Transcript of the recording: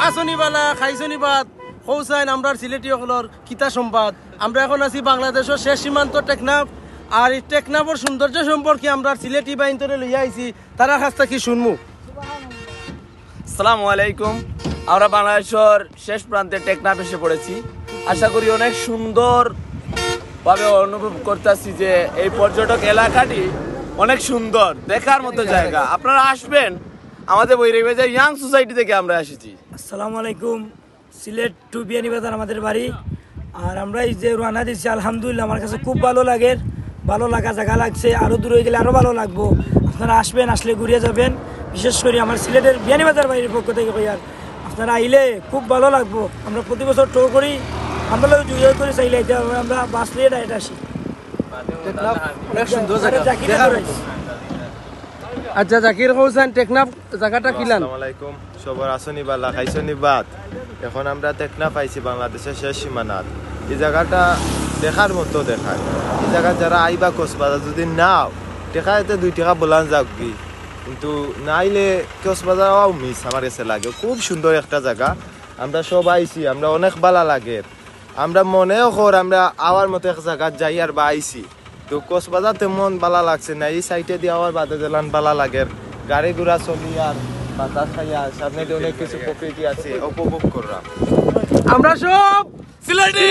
আসনিবালা খাইছনিবাদ হৌসাইন আমরা সিলেটি হলর কিতা সম্বাদ। আমরা এখন আছি বাংলাদেশের শেষ সীমান্ত টেকনাফ। আর এই টেকনাফের সৌন্দর্য সম্পর্কে আমরা সিলেটি বাইন্তরে লইয়া আইছি, তারা কাছ থেকে শুনমু। আসসালামু আলাইকুম। আমরা বাংলাদেশের শেষ প্রান্তে টেকনাফ এসে পড়েছি। আশা করি অনেক সুন্দর ভাবে অনুভব করতেছি যে এই পর্যটক এলাকাটি অনেক সুন্দর, দেখার মতো জায়গা। আপনারা আসবেন, আমাদের বৈরাগীবাজার ইয়াং সোসাইটি থেকে আমরা এসেছি। আসসালামু আলাইকুম। সিলেট টু বিয়ানীবাজার আমাদের বাড়ি। আর আমরা এই যে রানা দিচ্ছি, আলহামদুলিল্লাহ আমার কাছে খুব ভালো লাগে, ভালো লাগা জায়গা লাগছে। আরও দূরে গেলে আরও ভালো লাগবো। আপনারা আসবেন, আসলে ঘুরিয়ে যাবেন। বিশেষ করে আমার সিলেটের বিয়ানীবাজার বাড়ির পক্ষ থেকে কই, আর আপনারা আইলে খুব ভালো লাগবো। আমরা প্রতি বছর টোর করি, আমরা জুজয় করে চাইলে আমরা বাস নিয়ে ডাইরেক্ট আসি। অনেক সুন্দর জায়গা। আচ্ছা জাকির হোসেন, টেকনাফ জায়গাটা কিলান? আসসালামু আলাইকুম। সবার আসনি বালা খাইছনি বাদ। এখন আমরা টেকনাফ আইছি, বাংলাদেশের শেষ সীমানাত। এই জায়গাটা দেখার মতো দেখায়। এই জায়গা যারা আইবা কক্সবাজার যদি নাও টেকাতে 2 টাকা বলান যাবি, কিন্তু নাইলে কক্সবাজার মিস আমার কাছে লাগে। খুব সুন্দর একটা জায়গা। আমরা সব আইছি, আমরা অনেক ভালো লাগে। আমরা মনেও কর আমরা আওয়ার মতো এক জায়গা যাই আর বা আইছি। তো কক্সবাজার তেমন ভালো লাগছে না, এই সাইডে দিয়ে আওয়ার বাদে দিলান ভালো লাগে। গাড়ি ঘোড়া চলি আর বাতাস খাইয়া সামনে দিয়ে অনেক কিছু প্রকৃতি আছে উপভোগ করা। আমরা সব সিলেটি।